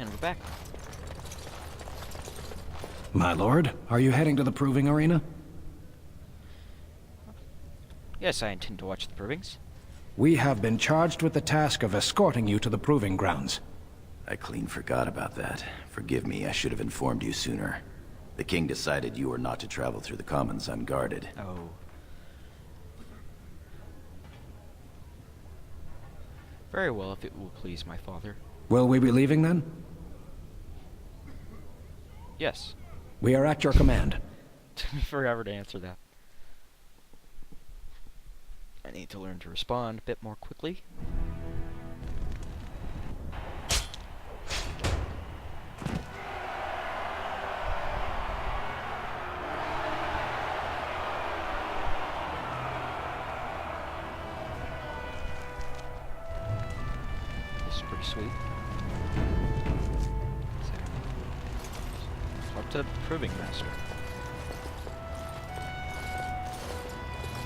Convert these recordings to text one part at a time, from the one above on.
And we're back. My lord, are you heading to the proving arena? Yes, I intend to watch the provings. We have been charged with the task of escorting you to the proving grounds. I clean forgot about that. Forgive me, I should have informed you sooner. The king decided you were not to travel through the commons unguarded. Oh. Very well, if it will please my father. Will we be leaving then? Yes. We are at your command. Took me forever to answer that. I need to learn to respond a bit more quickly. This is pretty sweet. Up to the proving master.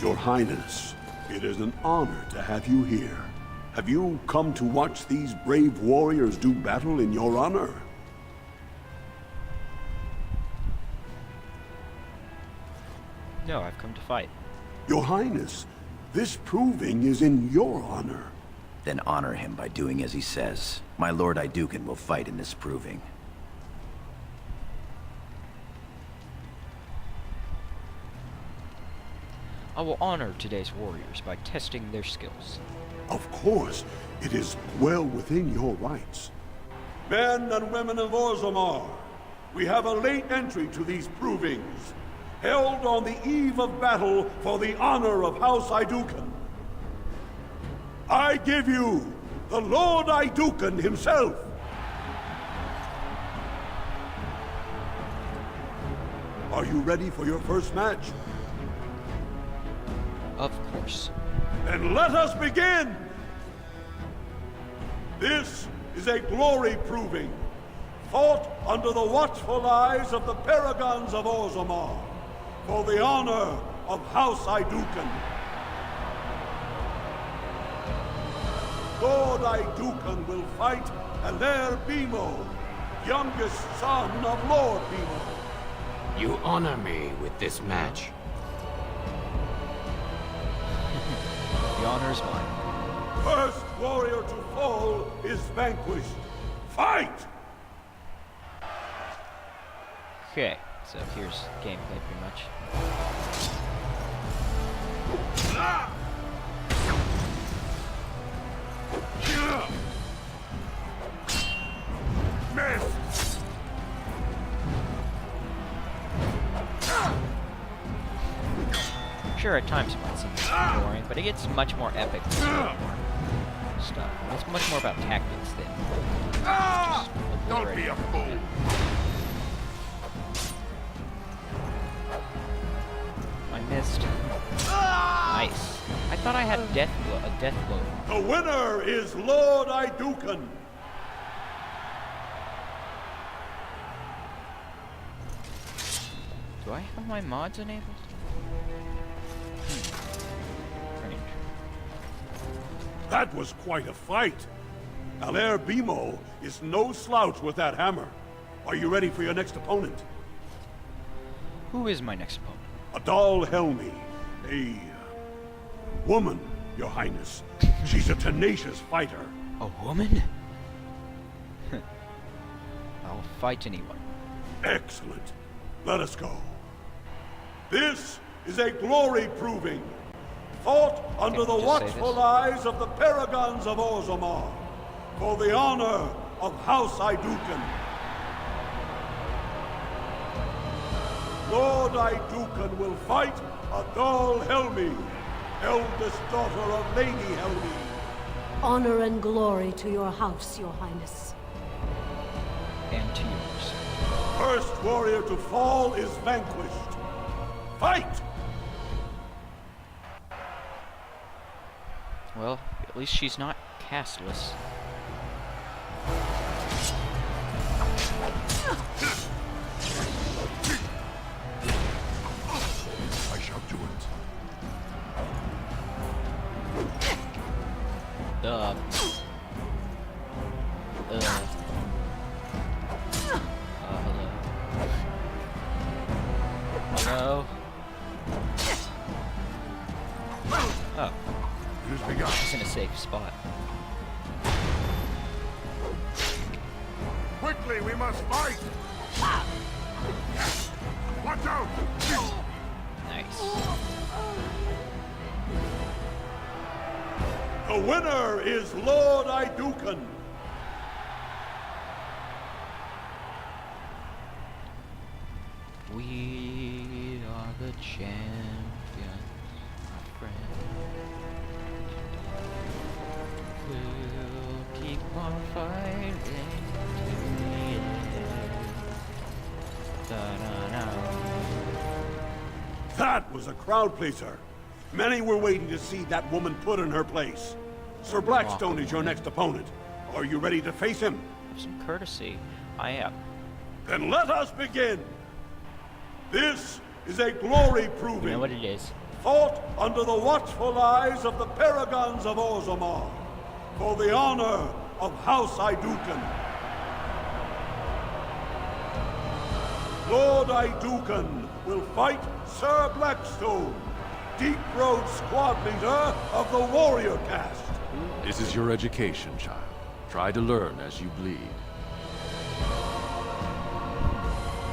Your Highness, it is an honor to have you here. Have you come to watch these brave warriors do battle in your honor? No, I've come to fight. Your Highness, this proving is in your honor. Then honor him by doing as he says. My lord Iduken will fight in this proving. I will honor today's warriors by testing their skills. Of course, it is well within your rights. Men and women of Orzammar, we have a late entry to these provings, held on the eve of battle for the honor of House Iduken. I give you the Lord Iduken himself. Are you ready for your first match? Of course. Then let us begin! This is a glory proving, fought under the watchful eyes of the paragons of Orzammar, for the honor of House Iduken. Lord Iduken will fight Alair Bimo, youngest son of Lord Bimo. You honor me with this match. The honor is mine. First warrior to fall is vanquished. Fight! Okay, so here's gameplay pretty much. Miss! Sure, at times it might seem boring, but it gets much more epic with more stuff. It's much more about tactics than just Don't be a fool. I missed. Nice. I thought I had a death blow. The winner is Lord Iduken. Do I have my mods enabled? Strange. That was quite a fight. Alair Bimo is no slouch with that hammer. Are you ready for your next opponent? Who is my next opponent? Adal Helmi, a woman, Your Highness. She's a tenacious fighter. A woman? I'll fight anyone. Excellent. Let us go. This is a glory proving, fought under the just say watchful this. eyes of the paragons of Orzammar, for the honor of House Iduken. Lord Iduken will fight Adal Helmi, eldest daughter of Lady Helmi. Honor and glory to your house, Your Highness. And to yours. First warrior to fall is vanquished. Fight! Well, at least she's not castless. I shall do it. safe spot. Quickly, we must fight! Watch out! Nice. The winner is Lord Iduken. We are the champions, my friend. We'll keep on fighting to the end. Da-da-da. That was a crowd pleaser. Many were waiting to see that woman put in her place. Sir Blackstone is your next opponent. Are you ready to face him? Have some courtesy. I am. Then let us begin. This is a glory proving. You know what it is. Fought under the watchful eyes of the Paragons of Orzammar, for the honor of House Iduken. Lord Iduken will fight Sir Blackstone, Deep Road squad leader of the warrior caste. This is your education, child. Try to learn as you bleed.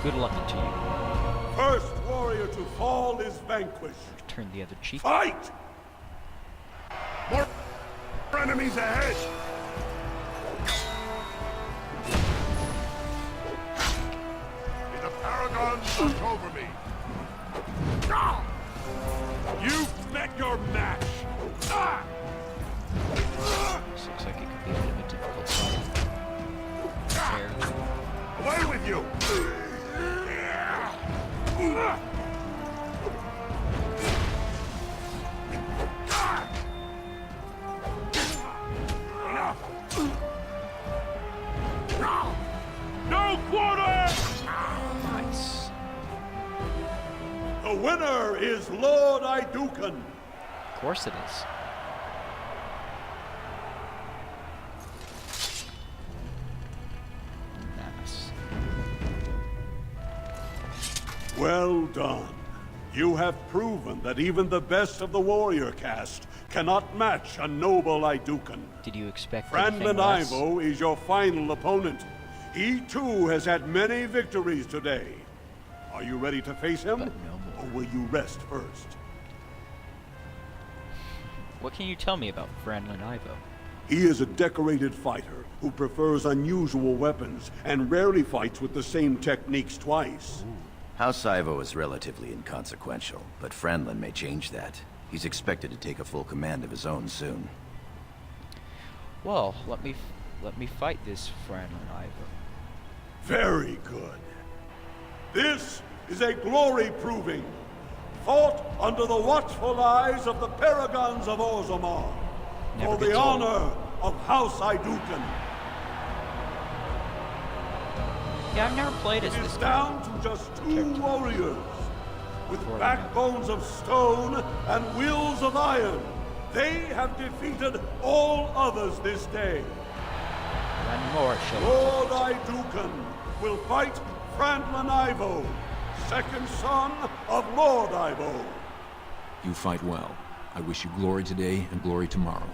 Good luck to you. First warrior to fall is vanquished. Turn the other cheek. Fight! More enemies ahead! May the Paragons watch over me! You've met your match! This looks like it could be a bit of a difficult fight. There. Away with you! No quarter! Nice. The winner is Lord Iduken. Of course it is. Nice. Well done. You have proven that even the best of the warrior caste cannot match a noble Iduken. Did you expect anything Franlin less? Ivo is your final opponent. He too has had many victories today. Are you ready to face him? But no more. Or will you rest first? What can you tell me about Franlin Ivo? He is a decorated fighter who prefers unusual weapons and rarely fights with the same techniques twice. House Ivo is relatively inconsequential, but Franlin may change that. He's expected to take a full command of his own soon. Well, let me fight this Franlin Ivo. Very good. This is a glory proving, fought under the watchful eyes of the Paragons of Orzammar, Never for the gets old. honor of House Iduken. Yeah, I've never played as It this is guy. down to just two warriors, with backbones of stone and wills of iron. They have defeated all others this day. One more, shall Lord Iduken will fight Franlin Ivo, second son of Lord Ivo. You fight well. I wish you glory today and glory tomorrow.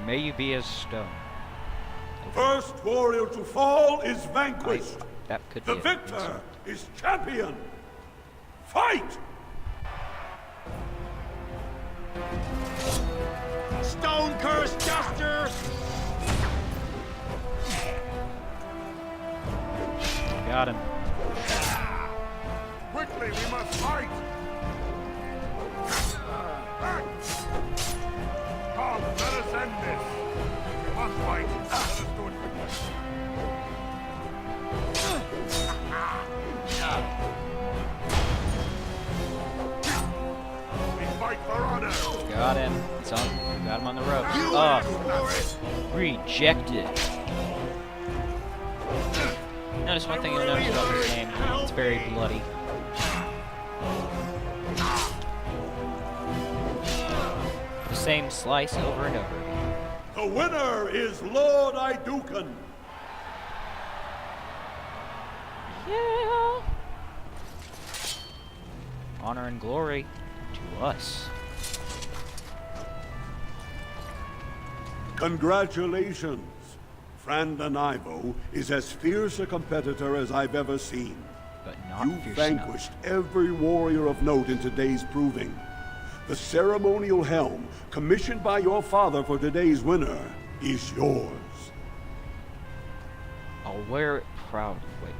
May you be as stone. First warrior to fall is vanquished. That could be The it. victor is champion. Fight! Stone Curse Juster! Got him. Quickly, we must fight! Come, let us end this! We must fight! Let us do it quickly! We fight for honor! Got him. It's on. Got him on the rope. Oh, rejected. Notice one thing you'll notice about this game. It's very bloody. The same slice over and over again. The winner is Lord Iduken. Yeah. Honor and glory to us. Congratulations! Franda Ivo is as fierce a competitor as I've ever seen. But not You fierce vanquished every warrior of note in today's proving. The ceremonial helm, commissioned by your father for today's winner, is yours. enough. I'll wear it proudly. Wait.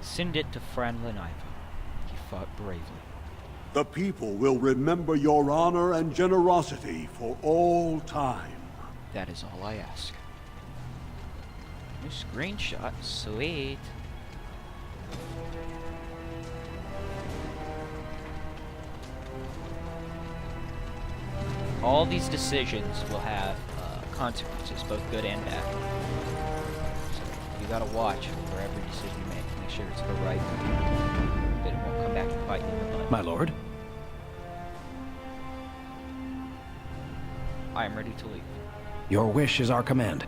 Send it to Franlin Ivo. He fought bravely. The people will remember your honor and generosity for all time. That is all I ask. New screenshot. Sweet. All these decisions will have consequences, both good and bad. So you gotta watch for every decision you make. Make sure it's the right one. That it won't come back and bite you in the butt. My lord? I am ready to leave. Your wish is our command.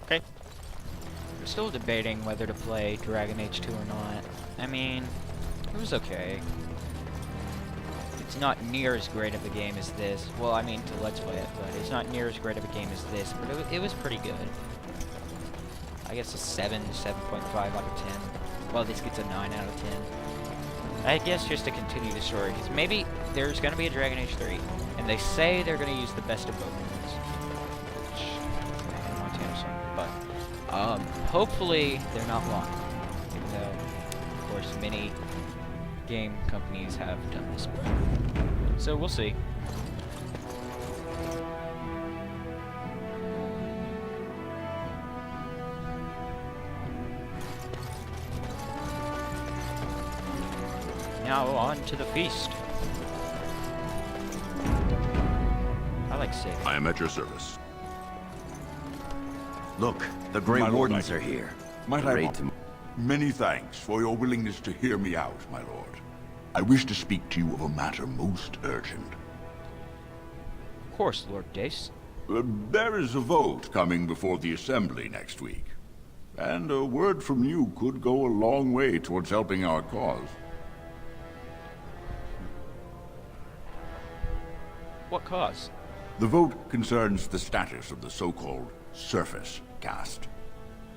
Okay. We're still debating whether to play Dragon Age 2 or not. I mean, it was okay. It's not near as great of a game as this. Well, I mean, to Let's Play it, but it's not near as great of a game as this, but it was pretty good. I guess a 7, 7.5 out of 10. Well, this gets a 9 out of 10. I guess just to continue the story, because maybe there's going to be a Dragon Age 3, and they say they're going to use the best of both worlds. Which, I Montana song, but hopefully they're not wrong. Even though, of course, many game companies have done this before. So we'll see. Now on to the feast. I like Sig. I am at your service. Look, the Grey My lord, Wardens I- are here. Might The I raid want- to- Many thanks for your willingness to hear me out, my lord. I wish to speak to you of a matter most urgent. Of course, Lord Dace. There is a vote coming before the Assembly next week. And a word from you could go a long way towards helping our cause. What cause? The vote concerns the status of the so-called Surface caste.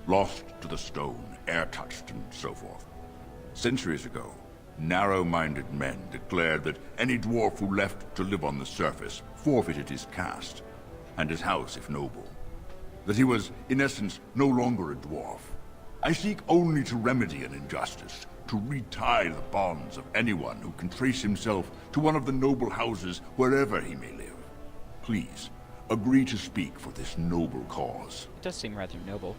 Lost to the stone, air-touched, and so forth. Centuries ago, narrow-minded men declared that any dwarf who left to live on the surface forfeited his caste, and his house if noble. That he was, in essence, no longer a dwarf. I seek only to remedy an injustice, to retie the bonds of anyone who can trace himself to one of the noble houses wherever he may live. Please, agree to speak for this noble cause. It does seem rather noble.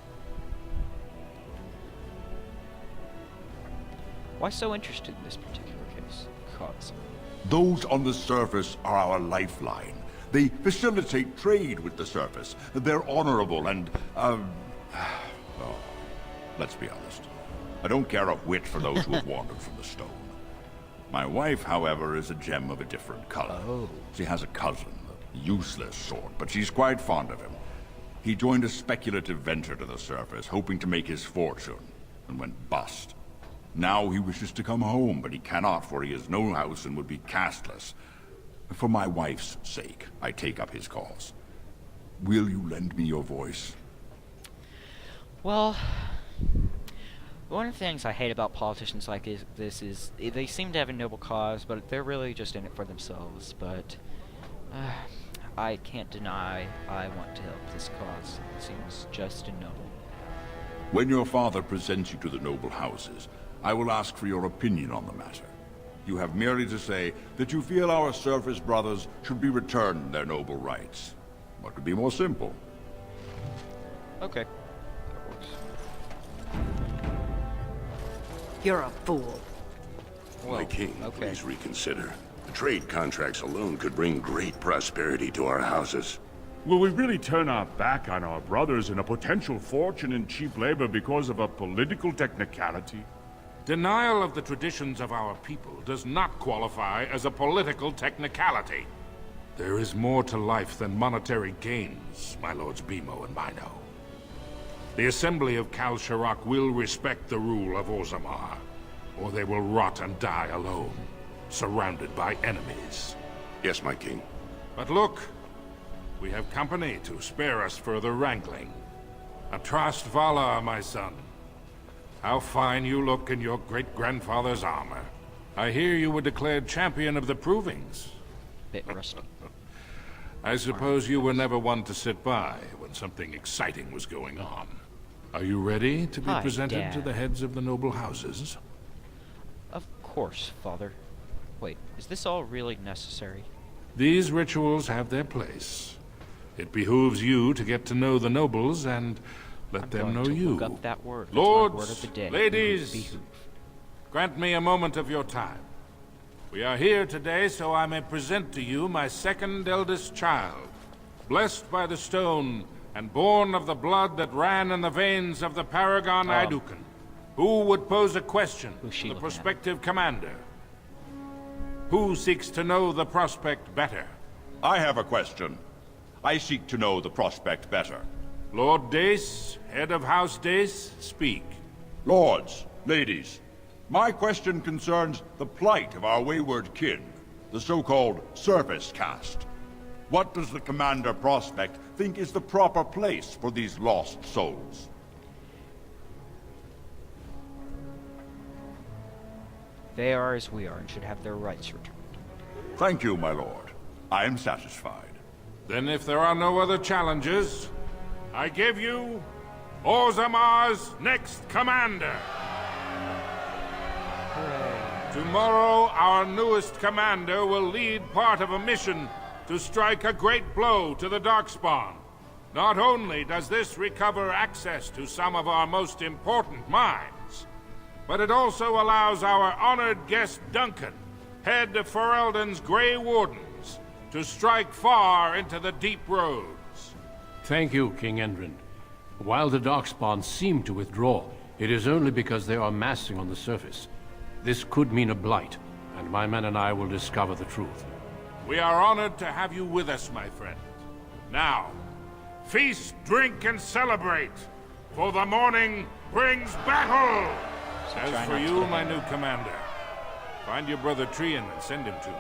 Why so interested in this particular cause? Those on the surface are our lifeline. They facilitate trade with the surface. They're honorable and, well, let's be honest. I don't care a whit for those who have wandered from the stone. My wife, however, is a gem of a different color. Oh. She has a cousin, a useless sort, but she's quite fond of him. He joined a speculative venture to the surface, hoping to make his fortune, and went bust. Now he wishes to come home, but he cannot, for he has no house and would be casteless. For my wife's sake, I take up his cause. Will you lend me your voice? Well, one of the things I hate about politicians like this is they seem to have a noble cause, but they're really just in it for themselves. But I can't deny I want to help this cause. It seems just and noble. When your father presents you to the noble houses, I will ask for your opinion on the matter. You have merely to say that you feel our surface brothers should be returned their noble rights. What could be more simple? Okay. That works. You're a fool. My king, okay. please reconsider. The trade contracts alone could bring great prosperity to our houses. Will we really turn our back on our brothers and a potential fortune in cheap labor because of a political technicality? Denial of the traditions of our people does not qualify as a political technicality. There is more to life than monetary gains, my lords Bimo and Mino. The Assembly of Kal Sharok will respect the rule of Orzammar, or they will rot and die alone, surrounded by enemies. Yes, my king. But look, we have company to spare us further wrangling. Atrast Vala, my son. How fine you look in your great-grandfather's armor. I hear you were declared champion of the Provings. Bit rusty. I suppose you were never one to sit by when something exciting was going on. Are you ready to be Hi, presented Dad. to the heads of the noble houses? Of course, Father. Wait, is this all really necessary? These rituals have their place. It behooves you to get to know the nobles and let them know you. Look up that word. That's Lords, my word of the day. ladies, Behoove. grant me a moment of your time. We are here today so I may present to you my second eldest child, blessed by the stone and born of the blood that ran in the veins of the Paragon Aidukan. Who would pose a question to the prospective commander? Who seeks to know the prospect better? I have a question. I seek to know the prospect better. Lord Dace, head of House Dace, speak. Lords, ladies, my question concerns the plight of our wayward kin, the so-called Surface Caste. What does the Commander Prospect think is the proper place for these lost souls? They are as we are and should have their rights returned. Thank you, my lord. I am satisfied. Then if there are no other challenges, I give you Orzammar's next commander. Tomorrow, our newest commander will lead part of a mission to strike a great blow to the Darkspawn. Not only does this recover access to some of our most important mines, but it also allows our honored guest Duncan, head of Ferelden's Grey Wardens, to strike far into the deep roads. Thank you, King Endrin. While the Darkspawn seem to withdraw, it is only because they are massing on the surface. This could mean a blight, and my men and I will discover the truth. We are honored to have you with us, my friend. Now, feast, drink, and celebrate, for the morning brings battle! As for you, my new commander, find your brother Trian and send him to me.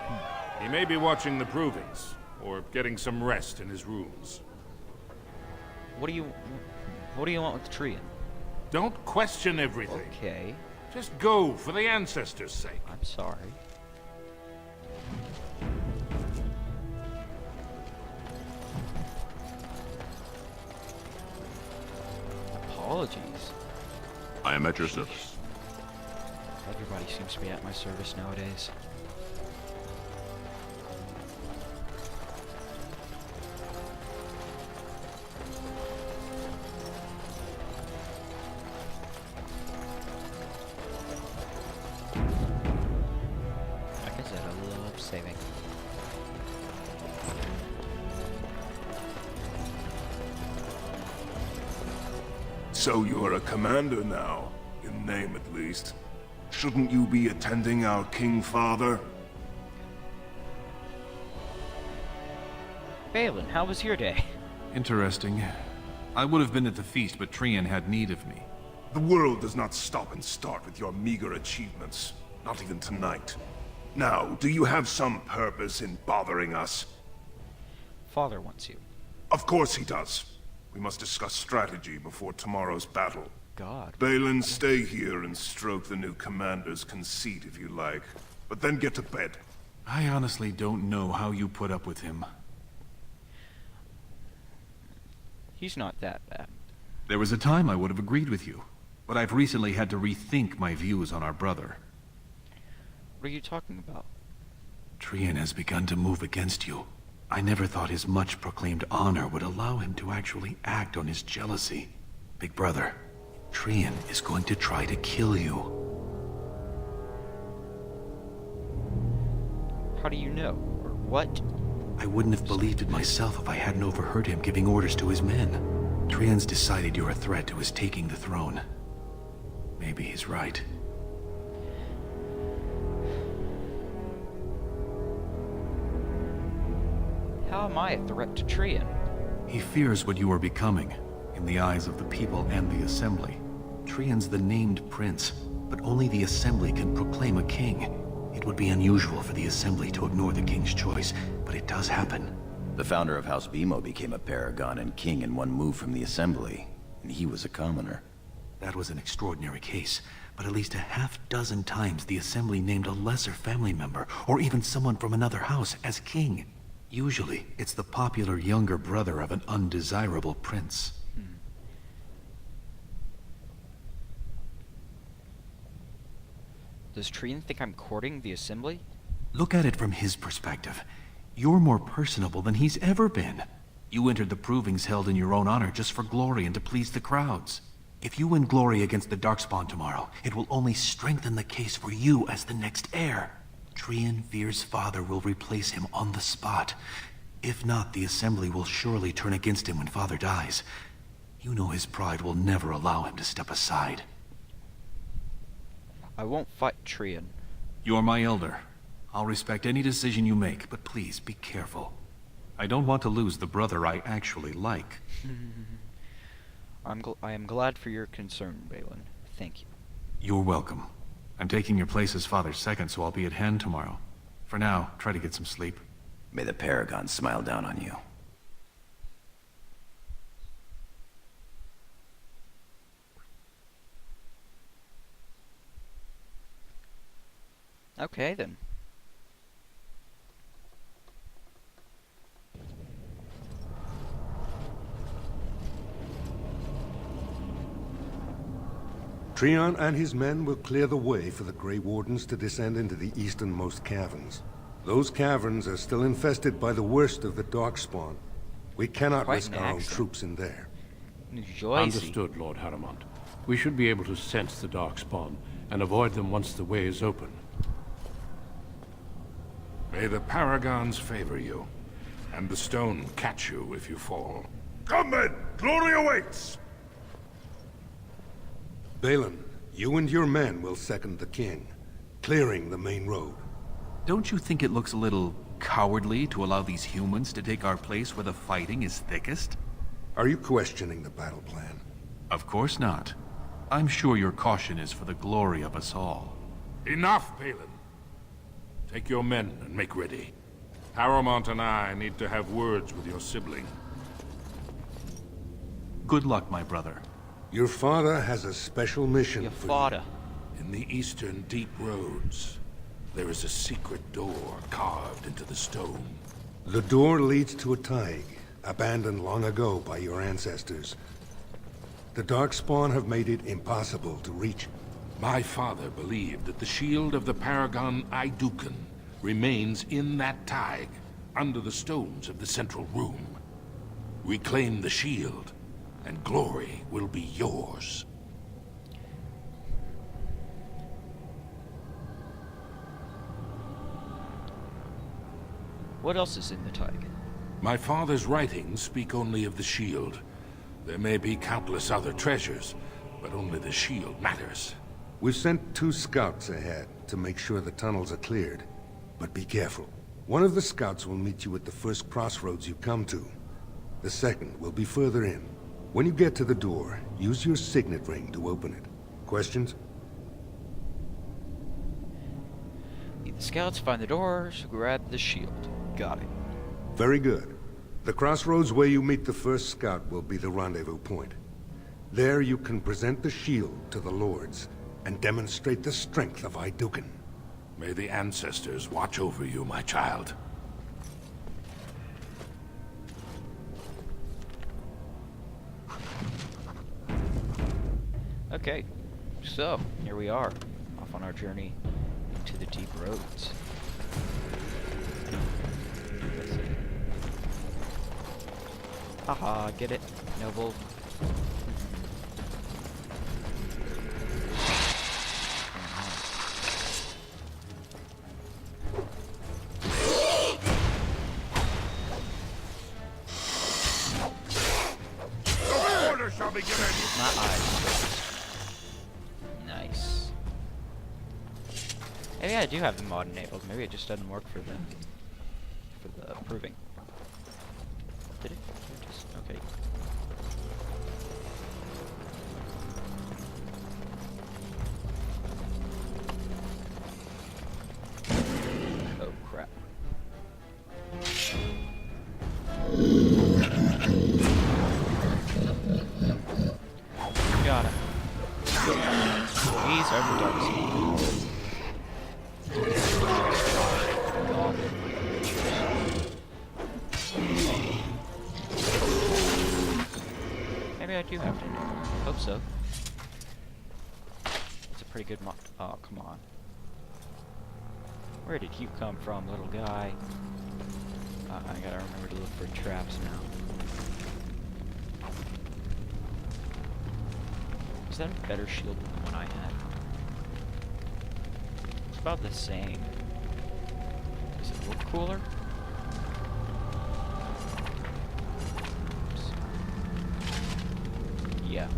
He may be watching the Provings, or getting some rest in his rooms. What do you want with Trian? Don't question everything. Okay. Just go for the ancestors' sake. I'm sorry. Apologies. I am at your service. Everybody seems to be at my service nowadays. Like I said, I love saving. So you're a commander now, in name at least. Shouldn't you be attending our King Father? Balin, how was your day? Interesting. I would have been at the feast, but Trian had need of me. The world does not stop and start with your meager achievements. Not even tonight. Now, do you have some purpose in bothering us? Father wants you. Of course he does. We must discuss strategy before tomorrow's battle. God. Balin, stay here and stroke the new commander's conceit if you like. But then get to bed. I honestly don't know how you put up with him. He's not that bad. There was a time I would have agreed with you, but I've recently had to rethink my views on our brother. What are you talking about? Trian has begun to move against you. I never thought his much-proclaimed honor would allow him to actually act on his jealousy. Big brother, Trian is going to try to kill you. How do you know? Or what? I wouldn't have believed it myself if I hadn't overheard him giving orders to his men. Trian's decided you're a threat to his taking the throne. Maybe he's right. How am I a threat to Trian? He fears what you are becoming. in the eyes of the people and the Assembly. Trian's the named prince, but only the Assembly can proclaim a king. It would be unusual for the Assembly to ignore the king's choice, but it does happen. The founder of House Bimo became a paragon and king in one move from the Assembly, and he was a commoner. That was an extraordinary case, but at least a half-dozen times the Assembly named a lesser family member, or even someone from another house, as king. Usually, it's the popular younger brother of an undesirable prince. Does Trian think I'm courting the Assembly? Look at it from his perspective. You're more personable than he's ever been. You entered the provings held in your own honor just for glory and to please the crowds. If you win glory against the Darkspawn tomorrow, it will only strengthen the case for you as the next heir. Trian Veer's father will replace him on the spot. If not, the Assembly will surely turn against him when father dies. You know his pride will never allow him to step aside. I won't fight Trian. You're my elder. I'll respect any decision you make, but please be careful. I don't want to lose the brother I actually like. I am glad for your concern, Balin. Thank you. You're welcome. I'm taking your place as father's second, so I'll be at hand tomorrow. For now, try to get some sleep. May the Paragon smile down on you. Okay, then. Trian and his men will clear the way for the Grey Wardens to descend into the easternmost caverns. Those caverns are still infested by the worst of the Darkspawn. We cannot risk our own troops in there. Understood, Lord Haramond. We should be able to sense the Darkspawn and avoid them once the way is open. May the Paragons favor you, and the stone catch you if you fall. Come then! Glory awaits! Balin, you and your men will second the king, clearing the main road. Don't you think it looks a little cowardly to allow these humans to take our place where the fighting is thickest? Are you questioning the battle plan? Of course not. I'm sure your caution is for the glory of us all. Enough, Balin. Take your men and make ready. Haramond and I need to have words with your sibling. Good luck, my brother. Your father has a special mission for you. In the eastern deep roads, there is a secret door carved into the stone. The door leads to a Taig, abandoned long ago by your ancestors. The Darkspawn have made it impossible to reach. My father believed that the shield of the Paragon Aeducan remains in that Taig, under the stones of the central room. Reclaim the shield, and glory will be yours. What else is in the Taig? My father's writings speak only of the shield. There may be countless other treasures, but only the shield matters. We've sent 2 scouts ahead to make sure the tunnels are cleared. But be careful. One of the scouts will meet you at the first crossroads you come to. The second will be further in. When you get to the door, use your signet ring to open it. Questions? The scouts find the doors, grab the shield. Got it. Very good. The crossroads where you meet the first scout will be the rendezvous point. There you can present the shield to the lords and demonstrate the strength of Aeducan. May the ancestors watch over you, my child. Okay, so here we are, off on our journey into the deep roads. Let's see. Haha, get it, noble. Nice. Maybe I do have the mod enabled. Maybe it just doesn't work for the proving. Did it? Just, okay. do have to know. Hope so. It's a pretty good mod. Oh, come on. Where did you come from, little guy? I gotta remember to look for traps now. Is that a better shield than the one I had? It's about the same. Does it look cooler? Oops. Yeah.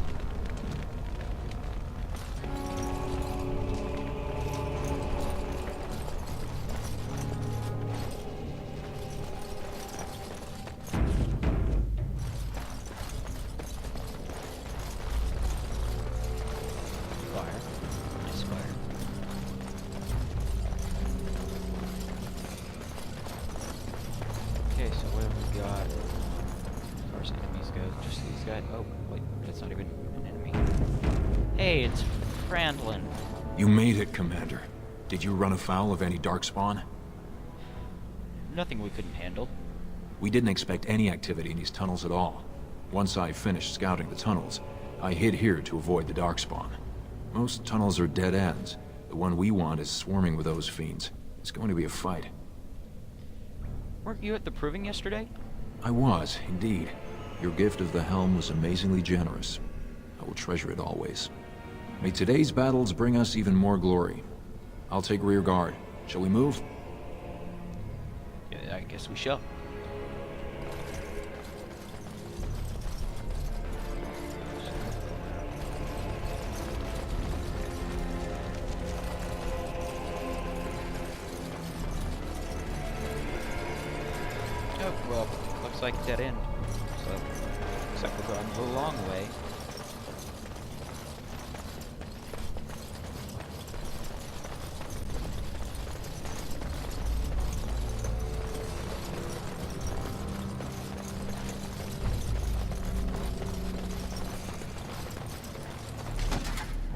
Okay, so what have we got? As far as enemies go, just these guys. Oh, wait, that's not even an enemy. Hey, it's Frandlin. You made it, Commander. Did you run afoul of any Darkspawn? Nothing we couldn't handle. We didn't expect any activity in these tunnels at all. Once I finished scouting the tunnels, I hid here to avoid the Darkspawn. Most tunnels are dead ends. The one we want is swarming with those fiends. It's going to be a fight. Weren't you at the Proving yesterday? I was, indeed. Your gift of the helm was amazingly generous. I will treasure it always. May today's battles bring us even more glory. I'll take rear guard. Shall we move? Yeah, I guess we shall. Oh, well, looks like dead end. So, looks like we're going the long way.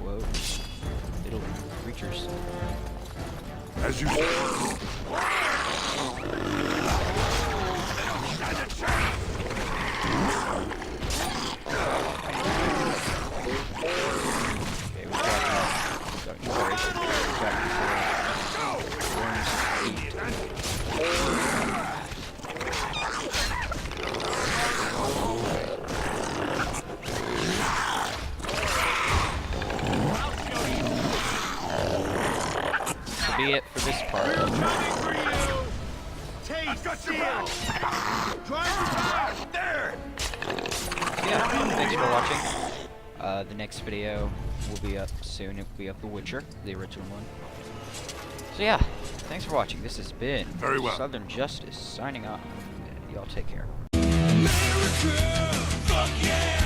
Whoa. Little creatures. As you Be it for this part. Yeah, thanks for watching. The next video will be up soon. It will be of The Witcher, the original one. So yeah, thanks for watching. This has been Very well. Southern Justice signing off. Y'all take care. America, fuck yeah!